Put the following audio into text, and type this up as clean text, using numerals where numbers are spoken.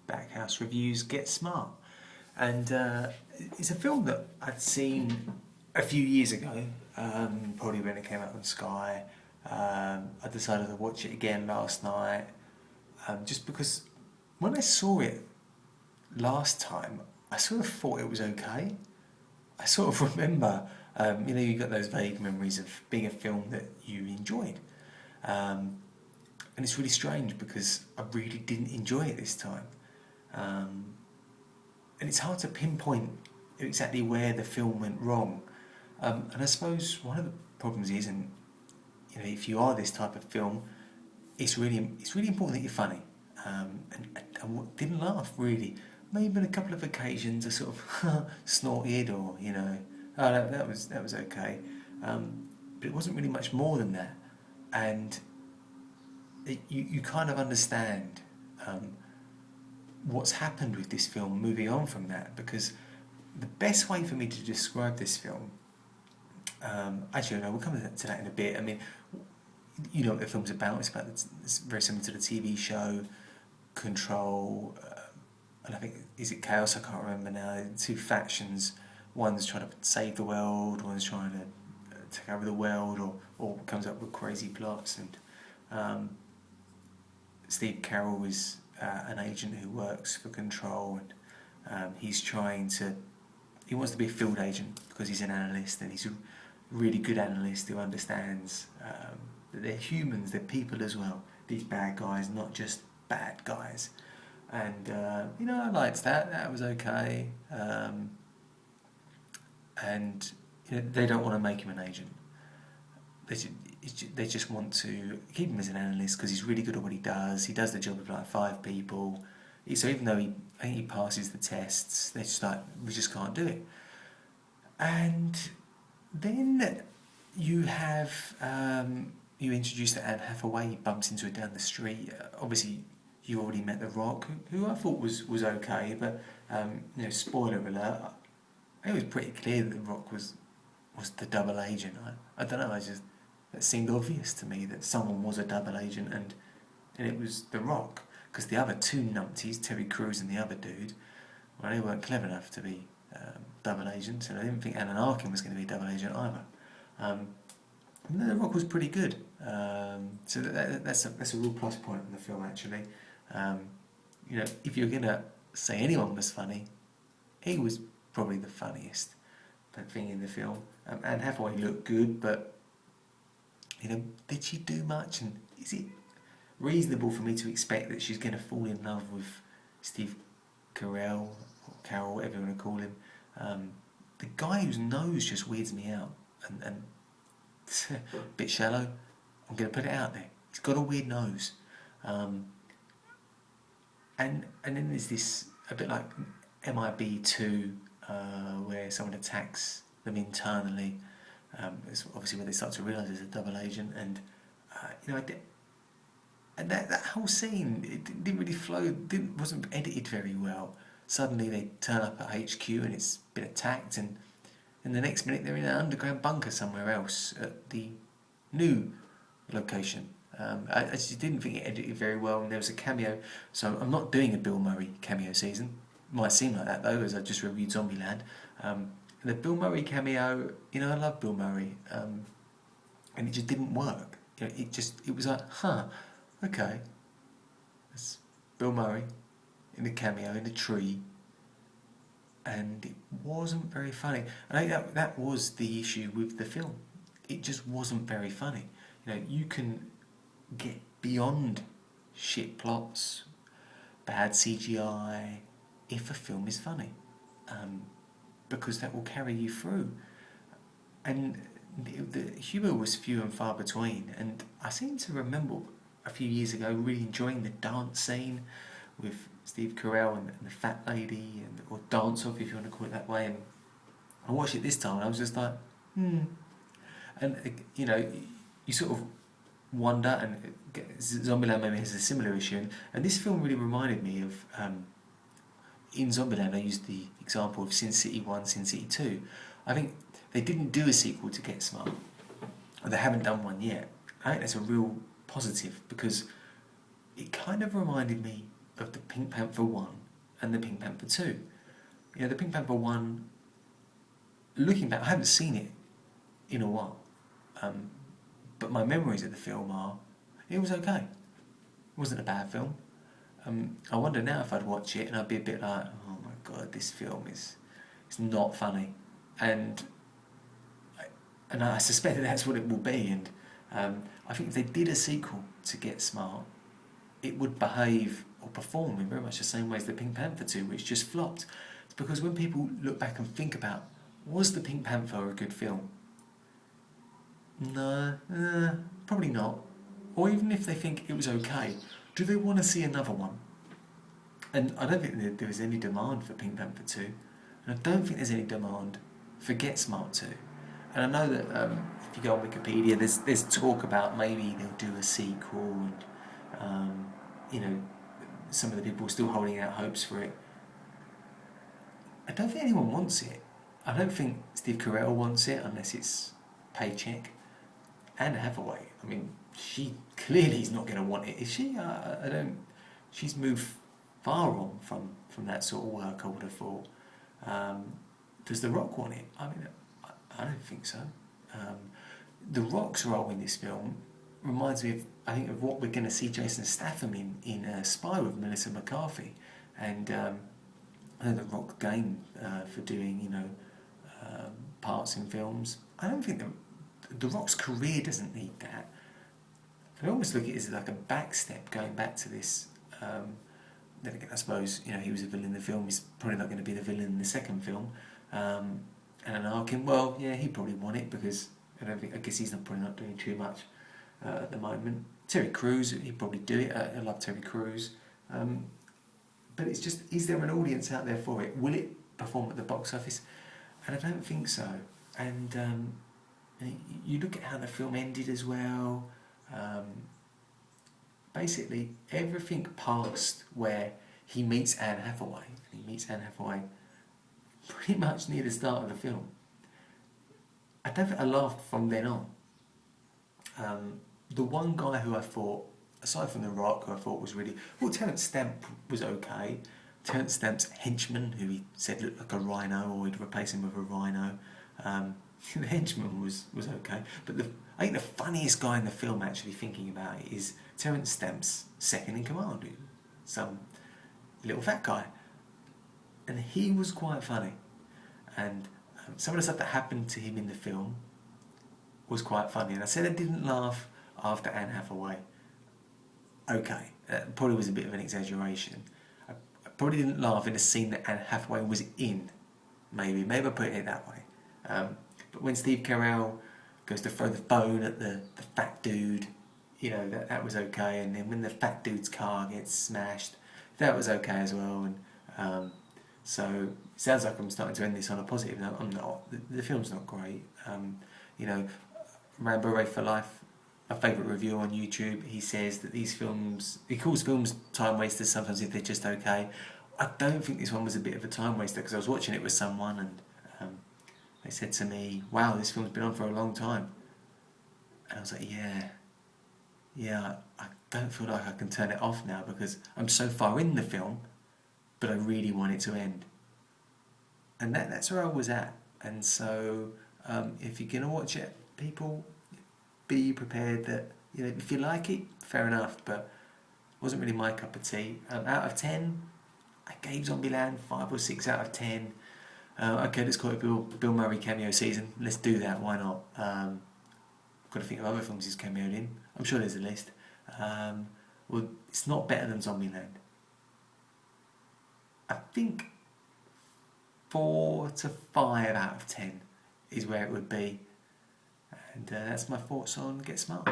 Backhouse Reviews Get Smart. And it's a film that I'd seen a few years ago, probably when it came out on Sky. I decided to watch it again last night, just because when I saw it last time, I sort of thought it was okay. I sort of remember, you got those vague memories of being a film that you enjoyed. Um, and it's really strange because I really didn't enjoy it this time. Um, and it's hard to pinpoint exactly where the film went wrong. And I suppose one of the problems is, and if you are this type of film, it's really important that you're funny. And I didn't laugh really. Maybe on a couple of occasions I sort of snorted, or oh, that was okay. But it wasn't really much more than that. And you kind of understand what's happened with this film moving on from that, because the best way for me to describe this film, actually no, we'll come to that in a bit. I mean, you know what the film's about. It's very similar to the TV show Control, and I think, is it Chaos? I can't remember now. Two factions. One's trying to save the world. One's trying to take over the world, or comes up with crazy plots. And Steve Carell is an agent who works for Control, and he wants to be a field agent because he's an analyst, and he's a really good analyst who understands that they're humans, they're people as well. These bad guys, not just bad guys. And I liked that. That was okay. And they don't want to make him an agent. They just want to keep him as an analyst because he's really good at what he does. He does the job of like 5 people. So even though I think he passes the tests, they're just like, we just can't do it. And then you have you introduce that Anne Hathaway. He bumps into her down the street. Obviously, you already met The Rock, who I thought was okay, but spoiler alert. It was pretty clear that The Rock was the double agent. I don't know. It seemed obvious to me that someone was a double agent, and it was The Rock, because the other two numpties, Terry Crews and the other dude, well, they weren't clever enough to be double agents, and I didn't think Alan Arkin was going to be a double agent either. The Rock was pretty good, so that's a real plus point in the film, actually. If you're gonna say anyone was funny, he was probably the funniest thing in the film. Anne Hathaway looked good, but did she do much? And is it reasonable for me to expect that she's going to fall in love with Steve Carell, or Carroll, whatever you want to call him? The guy whose nose just weirds me out, and a bit shallow. I'm going to put it out there. He's got a weird nose. And then there's this, a bit like MIB2, where someone attacks them internally. It's obviously where they start to realise there's a double agent, and and that whole scene, it didn't really flow, wasn't edited very well. Suddenly they turn up at HQ and it's been attacked, and in the next minute they're in an underground bunker somewhere else at the new location. I just didn't think it edited very well, and there was a cameo. So I'm not doing a Bill Murray cameo season. Might seem like that though, as I just reviewed Zombieland. The Bill Murray cameo, I love Bill Murray, and it just didn't work. It was like, okay, it's Bill Murray in the cameo in the tree, and it wasn't very funny. And I think that was the issue with the film. It just wasn't very funny. You can get beyond shit plots, bad CGI, if a film is funny, because that will carry you through. And the humour was few and far between, and I seem to remember a few years ago really enjoying the dance scene with Steve Carell and the fat lady, or dance off if you want to call it that way. And I watched it this time and I was just like, and you sort of wonder, and Zombieland maybe has a similar issue, and this film really reminded me of, in Zombieland I used the example of Sin City 1, Sin City 2. I think they didn't do a sequel to Get Smart, or they haven't done one yet. I think that's a real positive, because it kind of reminded me of the Pink Panther 1 and the Pink Panther 2. You know, the Pink Panther 1, looking back, I haven't seen it in a while, but my memories of the film are, it was okay. It wasn't a bad film. I wonder now if I'd watch it and I'd be a bit like, oh my god, this film is it's not funny, and I suspect that that's what it will be. And I think if they did a sequel to Get Smart, it would behave or perform in very much the same way as the Pink Panther 2, which just flopped. It's because when people look back and think about, was the Pink Panther a good film? No, probably not. Or even if they think it was okay, do they want to see another one? And I don't think there was any demand for Pink Panther 2, and I don't think there's any demand for Get Smart 2. And I know that if you go on Wikipedia, there's talk about maybe they'll do a sequel, and you know, some of the people are still holding out hopes for it. I don't think anyone wants it. I don't think Steve Carell wants it unless it's paycheck. Anne Hathaway, I mean, she clearly is not going to want it, is she? I don't. She's moved far on from that sort of work, I would have thought. Does The Rock want it? I mean, I don't think so. The Rock's role in this film reminds me of, I think, of what we're going to see Jason Statham in Spy with Melissa McCarthy, and I know The Rock gained for doing, you know, parts in films. I don't think the Rock's career doesn't need that. I almost look at it as like a backstep going back to this. Then again, I suppose, you know, he was a villain in the film. He's probably not going to be the villain in the second film. And Arkin, well, yeah, he probably won it because I guess he's probably not doing too much at the moment. Terry Crews, he'd probably do it. I love Terry Crews. But it's just, is there an audience out there for it? Will it perform at the box office? And I don't think so. And you look at how the film ended as well. Basically, everything past where he meets Anne Hathaway. He meets Anne Hathaway pretty much near the start of the film. I don't think I laughed from then on. The one guy who I thought, aside from The Rock, who I thought was really... Well, Terence Stamp was okay. Terence Stamp's henchman, who he said looked like a rhino, or he'd replace him with a rhino. The henchman was okay. But I think the funniest guy in the film, actually thinking about it, is Terence Stamp's second in command, some little fat guy. And he was quite funny. And some of the stuff that happened to him in the film was quite funny. And I said I didn't laugh after Anne Hathaway. Okay, that probably was a bit of an exaggeration. I probably didn't laugh in a scene that Anne Hathaway was in. Maybe I put it that way. But when Steve Carell goes to throw the phone at the fat dude, you know, that was okay. And then when the fat dude's car gets smashed, that was okay as well. And so it sounds like I'm starting to end this on a positive note. I'm not. The film's not great. You know, Rambo Ray for Life, my favourite reviewer on YouTube, he says that these films, he calls films time wasters sometimes if they're just okay. I don't think this one was a bit of a time waster, because I was watching it with someone and they said to me, wow, this film's been on for a long time. And I was like, yeah, I don't feel like I can turn it off now because I'm so far in the film, but I really want it to end. And that's where I was at. And so if you're going to watch it, people, be prepared that, you know, if you like it, fair enough, but it wasn't really my cup of tea. Out of 10, I gave Zombieland 5 or 6 out of 10. Okay, let's call it Bill Murray cameo season. Let's do that, why not? Got to think of other films he's cameoed in. I'm sure there's a list. Well, it's not better than Zombieland. I think 4 to 5 out of 10 is where it would be. And that's my thoughts on Get Smart.